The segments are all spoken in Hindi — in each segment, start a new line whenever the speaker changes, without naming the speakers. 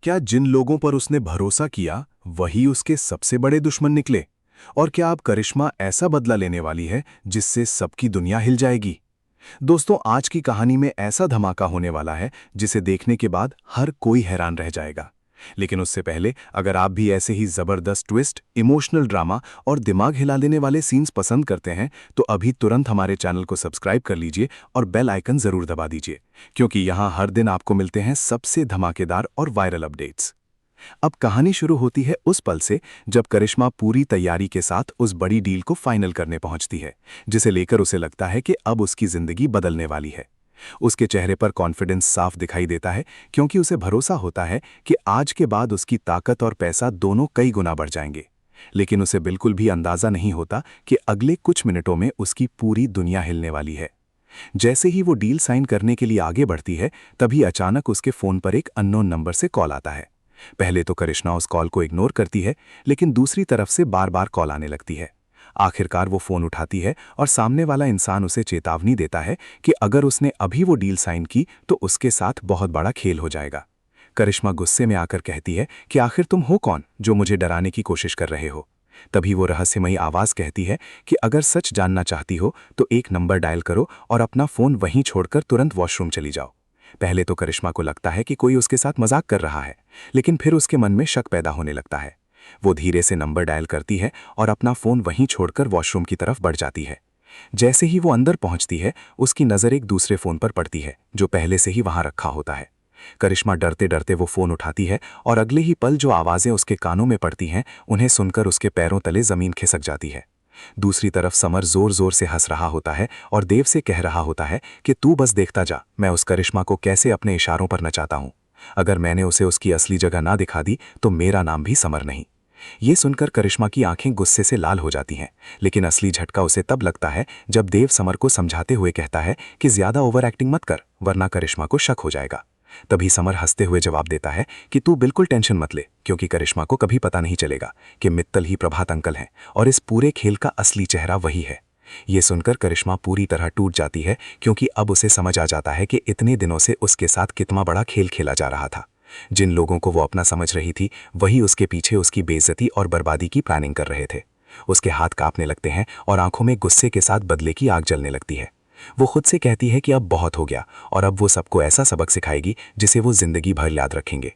क्या जिन लोगों पर उसने भरोसा किया वही उसके सबसे बड़े दुश्मन निकले? और क्या अब करिश्मा ऐसा बदला लेने वाली है जिससे सबकी दुनिया हिल जाएगी? दोस्तों, आज की कहानी में ऐसा धमाका होने वाला है जिसे देखने के बाद हर कोई हैरान रह जाएगा। लेकिन उससे पहले, अगर आप भी ऐसे ही जबरदस्त ट्विस्ट, इमोशनल ड्रामा और दिमाग हिला देने वाले सीन्स पसंद करते हैं तो अभी तुरंत हमारे चैनल को सब्सक्राइब कर लीजिए और बेल आइकन जरूर दबा दीजिए, क्योंकि यहाँ हर दिन आपको मिलते हैं सबसे धमाकेदार और वायरल अपडेट्स। अब कहानी शुरू होती है उस पल से जब करिश्मा पूरी तैयारी के साथ उस बड़ी डील को फाइनल करने पहुंचती है, जिसे लेकर उसे लगता है कि अब उसकी जिंदगी बदलने वाली है। उसके चेहरे पर कॉन्फिडेंस साफ दिखाई देता है, क्योंकि उसे भरोसा होता है कि आज के बाद उसकी ताकत और पैसा दोनों कई गुना बढ़ जाएंगे। लेकिन उसे बिल्कुल भी अंदाजा नहीं होता कि अगले कुछ मिनटों में उसकी पूरी दुनिया हिलने वाली है। जैसे ही वो डील साइन करने के लिए आगे बढ़ती है, तभी अचानक उसके फोन पर एक अननोन नंबर से कॉल आता है। पहले तो करिश्मा उस कॉल को इग्नोर करती है, लेकिन दूसरी तरफ से बार बार कॉल आने लगती है। आखिरकार वो फोन उठाती है और सामने वाला इंसान उसे चेतावनी देता है कि अगर उसने अभी वो डील साइन की तो उसके साथ बहुत बड़ा खेल हो जाएगा। करिश्मा गुस्से में आकर कहती है कि आखिर तुम हो कौन जो मुझे डराने की कोशिश कर रहे हो? तभी वो रहस्यमयी आवाज कहती है कि अगर सच जानना चाहती हो तो एक नंबर डायल करो और अपना फोन वहीं छोड़कर तुरंत वॉशरूम चली जाओ। पहले तो करिश्मा को लगता है कि कोई उसके साथ मजाक कर रहा है, लेकिन फिर उसके मन में शक पैदा होने लगता है। वो धीरे से नंबर डायल करती है और अपना फोन वहीं छोड़कर वॉशरूम की तरफ बढ़ जाती है। जैसे ही वो अंदर पहुंचती है, उसकी नजर एक दूसरे फोन पर पड़ती है जो पहले से ही वहां रखा होता है। करिश्मा डरते डरते वो फोन उठाती है और अगले ही पल जो आवाजें उसके कानों में पड़ती हैं, उन्हें सुनकर उसके पैरों तले जमीन खिसक जाती है। दूसरी तरफ समर जोर जोर से हंस रहा होता है और देव से कह रहा होता है कि तू बस देखता जा, मैं उस करिश्मा को कैसे अपने इशारों पर नचाता हूं। अगर मैंने उसे उसकी असली जगह ना दिखा दी तो मेरा नाम भी समर नहीं। ये सुनकर करिश्मा की आंखें गुस्से से लाल हो जाती हैं, लेकिन असली झटका उसे तब लगता है जब देव समर को समझाते हुए कहता है कि ज्यादा ओवर एक्टिंग मत कर, वरना करिश्मा को शक हो जाएगा। तभी समर हंसते हुए जवाब देता है कि तू बिल्कुल टेंशन मत ले, क्योंकि करिश्मा को कभी पता नहीं चलेगा कि मित्तल ही प्रभात अंकल हैं और इस पूरे खेल का असली चेहरा वही है। ये सुनकर करिश्मा पूरी तरह टूट जाती है, क्योंकि अब उसे समझ आ जाता है कि इतने दिनों से उसके साथ कितना बड़ा खेल खेला जा रहा था। जिन लोगों को वो अपना समझ रही थी, वही उसके पीछे उसकी बेइज्जती और बर्बादी की प्लानिंग कर रहे थे। उसके हाथ कांपने लगते हैं और आंखों में गुस्से के साथ बदले की आग जलने लगती है। वो खुद से कहती है कि अब बहुत हो गया और अब वो सबको ऐसा सबक सिखाएगी जिसे वो जिंदगी भर याद रखेंगे।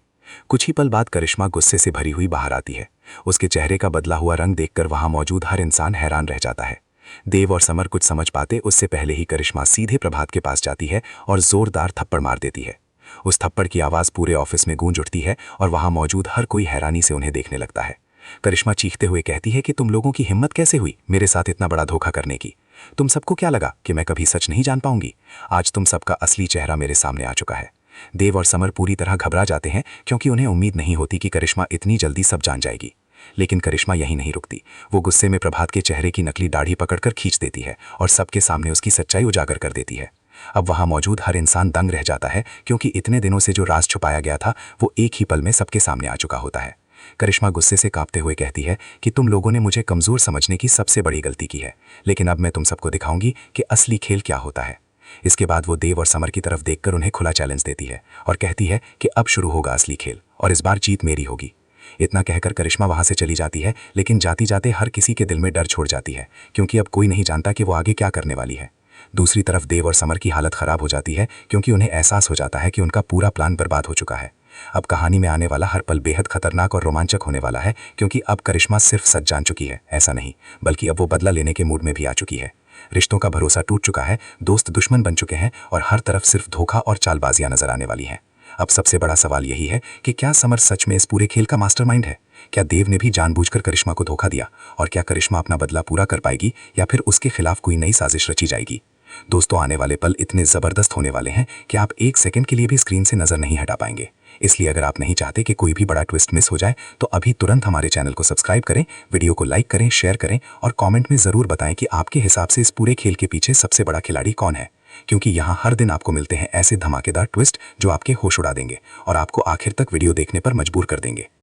कुछ ही पल बाद करिश्मा गुस्से से भरी हुई बाहर आती है। उसके चेहरे का बदला हुआ रंग देखकर वहां मौजूद हर इंसान हैरान रह जाता है। देव और समर कुछ समझ पाते उससे पहले ही करिश्मा सीधे प्रभात के पास जाती है और जोरदार थप्पड़ मार देती है। उस थप्पड़ की आवाज पूरे ऑफिस में गूंज उठती है और वहां मौजूद हर कोई हैरानी से उन्हें देखने लगता है। करिश्मा चीखते हुए कहती है कि तुम लोगों की हिम्मत कैसे हुई मेरे साथ इतना बड़ा धोखा करने की? तुम सबको क्या लगा कि मैं कभी सच नहीं जान पाऊंगी? आज तुम सबका असली चेहरा मेरे सामने आ चुका है। देव और समर पूरी तरह घबरा जाते हैं, क्योंकि उन्हें उम्मीद नहीं होती कि करिश्मा इतनी जल्दी सब जान जाएगी। लेकिन करिश्मा यहीं नहीं रुकती। वो गुस्से में प्रभात के चेहरे की नकली दाढ़ी पकड़कर खींच देती है और सबके सामने उसकी सच्चाई उजागर कर देती है। अब वहां मौजूद हर इंसान दंग रह जाता है, क्योंकि इतने दिनों से जो राज छुपाया गया था वो एक ही पल में सबके सामने आ चुका होता है। करिश्मा गुस्से से कांपते हुए कहती है कि तुम लोगों ने मुझे कमजोर समझने की सबसे बड़ी गलती की है, लेकिन अब मैं तुम सबको दिखाऊंगी कि असली खेल क्या होता है। इसके बाद वो देव और समर की तरफ देखकर उन्हें खुला चैलेंज देती है और कहती है कि अब शुरू होगा असली खेल और इस बार जीत मेरी होगी। इतना कहकर करिश्मा वहां से चली जाती है, लेकिन जाती जाते हर किसी के दिल में डर छोड़ जाती है, क्योंकि अब कोई नहीं जानता कि वो आगे क्या करने वाली है। दूसरी तरफ देव और समर की हालत खराब हो जाती है, क्योंकि उन्हें एहसास हो जाता है कि उनका पूरा प्लान बर्बाद हो चुका है। अब कहानी में आने वाला हर पल बेहद खतरनाक और रोमांचक होने वाला है, क्योंकि अब करिश्मा सिर्फ सच जान चुकी है, ऐसा नहीं, बल्कि अब वो बदला लेने के मूड में भी आ चुकी है। रिश्तों का भरोसा टूट चुका है, दोस्त दुश्मन बन चुके हैं और हर तरफ सिर्फ धोखा और चालबाजियां नजर आने वाली हैं। अब सबसे बड़ा सवाल यही है कि क्या समर सच में इस पूरे खेल का मास्टरमाइंड है? क्या देव ने भी जानबूझकर करिश्मा को धोखा दिया? और क्या करिश्मा अपना बदला पूरा कर पाएगी, या फिर उसके खिलाफ कोई नई साजिश रची जाएगी? दोस्तों, आने वाले पल इतने जबरदस्त होने वाले हैं कि आप एक सेकंड के लिए भी स्क्रीन से नजर नहीं हटा पाएंगे। इसलिए अगर आप नहीं चाहते कि कोई भी बड़ा ट्विस्ट मिस हो जाए, तो अभी तुरंत हमारे चैनल को सब्सक्राइब करें, वीडियो को लाइक करें, शेयर करें और कमेंट में जरूर बताएं कि आपके हिसाब से इस पूरे खेल के पीछे सबसे बड़ा खिलाड़ी कौन है। क्योंकि यहाँ हर दिन आपको मिलते हैं ऐसे धमाकेदार ट्विस्ट जो आपके होश उड़ा देंगे और आपको आखिर तक वीडियो देखने पर मजबूर कर देंगे।